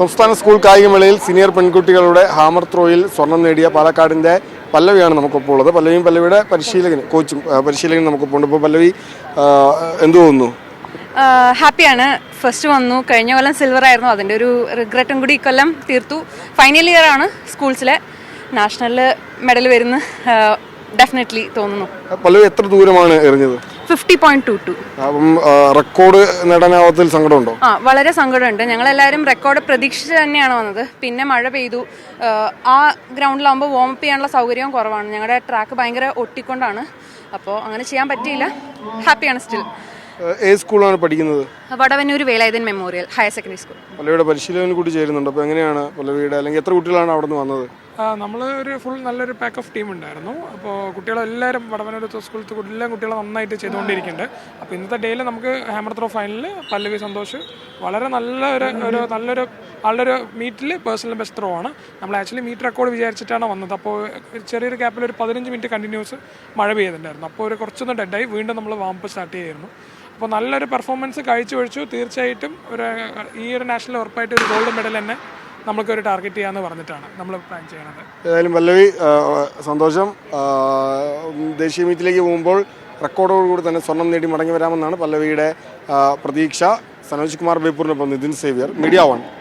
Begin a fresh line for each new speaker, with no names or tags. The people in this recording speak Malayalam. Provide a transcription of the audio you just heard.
സംസ്ഥാന സ്കൂൾ കായികമേളയിൽ സീനിയർ പെൺകുട്ടികളുടെ ഹാമർ ത്രോയിൽ സ്വർണം നേടിയ പാലക്കാടിൻ്റെ പല്ലവിയാണ് നമുക്കൊപ്പം ഉള്ളത്. പല്ലവിയുടെ പരിശീലകൻ നമുക്കൊപ്പം ഉണ്ട്. ഇപ്പോൾ പല്ലവി എന്തു തോന്നുന്നു?
ഹാപ്പിയാണ്. ഫസ്റ്റ് വന്നു, കഴിഞ്ഞ കൊല്ലം സിൽവർ ആയിരുന്നു, അതിൻ്റെ ഒരു റിഗ്രറ്റും കൂടി ഇക്കൊല്ലം തീർത്തു. ഫൈനൽ ഇയർ ആണ് സ്കൂൾസിലെ, നാഷണൽ മെഡൽ വരുന്ന ഡെഫിനറ്റ്ലി തോന്നുന്നു.
പല്ലവി എത്ര ദൂരമാണ് എറിഞ്ഞത്?
50.22.
അപ്പം റെക്കോർഡ് നേടാനാവത്തിൽ സങ്കടമുണ്ടോ?
വളരെ സങ്കടമുണ്ട്. ഞങ്ങളെല്ലാവരും റെക്കോർഡ് പ്രതീക്ഷിച്ച് തന്നെയാണ് വന്നത്. പിന്നെ മഴ പെയ്തു. ആ ഗ്രൗണ്ടിലാകുമ്പോൾ വാം അപ്പ് ചെയ്യാനുള്ള സൗകര്യവും കുറവാണ്. ഞങ്ങളുടെ ട്രാക്ക് ഭയങ്കര ഒട്ടിക്കൊണ്ടാണ്, അപ്പോൾ അങ്ങനെ ചെയ്യാൻ പറ്റിയില്ല. ഹാപ്പിയാണ് സ്റ്റിൽ.
ഏത് സ്കൂളാണ് പഠിക്കുന്നത്?
Vadavannur Velayudhan memorial higher secondary school.
പല്ലവിയുടെ പരിശീലകൻ കൂടി ചേരുന്നുണ്ട്. അപ്പോൾ എങ്ങനെയാണ് പല്ലവിയുടെ, അല്ലെങ്കിൽ എത്ര കുട്ടികളാണ് അവിടെ നിന്ന് വന്നത്?
നമ്മൾ ഒരു ഫുൾ നല്ലൊരു പാക്ക് ഓഫ് ടീം ഉണ്ടായിരുന്നു. അപ്പോൾ കുട്ടികളെല്ലാവരും വടവന്നൂർ സ്കൂളത്തെ എല്ലാ കുട്ടികളും നന്നായിട്ട് ചെയ്തുകൊണ്ടിരിക്കുന്നുണ്ട്. അപ്പോൾ ഇന്നത്തെ ഡേയിൽ നമുക്ക് ഹാമർ ത്രോ ഫൈനലിൽ പല്ലവി സന്തോഷ് വളരെ നല്ലൊരു ആളുടെ മീറ്റിൽ പേഴ്സണൽ ബെസ്റ്റ് ത്രോ ആണ്. നമ്മൾ ആക്ച്വലി മീറ്റ് റെക്കോർഡ് വിചാരിച്ചിട്ടാണ് വന്നത്. അപ്പോൾ ചെറിയൊരു ഗ്യാപ്പിൽ ഒരു 15 മിനിറ്റ് കണ്ടിന്യൂസ് മഴ പെയ്തിട്ടുണ്ടായിരുന്നു. അപ്പോൾ ഒരു കുറച്ചൊന്ന് ഡെഡായി വീണ്ടും നമ്മൾ വാമ്പ് സ്റ്റാർട്ട് ചെയ്യായിരുന്നു. അപ്പോൾ നല്ലൊരു പെർഫോമൻസ് കാഴ്ചവെച്ചു. തീർച്ചയായിട്ടും ഈ ഒരു നാഷണൽ ഉറപ്പായിട്ട് ഒരു ഗോൾഡ് മെഡൽ തന്നെ നമുക്കൊരു ടാർഗറ്റ് ചെയ്യാമെന്ന് പറഞ്ഞിട്ടാണ് നമ്മൾ പ്ലാൻ ചെയ്യണത്.
ഏതായാലും പല്ലവി സന്തോഷം. ദേശീയ മീറ്റിലേക്ക് പോകുമ്പോൾ റെക്കോർഡോടുകൂടി തന്നെ സ്വർണം നേടി മടങ്ങി വരാമെന്നാണ് പല്ലവിയുടെ പ്രതീക്ഷ. സനോജ് കുമാർ ബേപ്പൂരിനൊപ്പം നിതിൻ സേവ്യർ, മീഡിയ 1.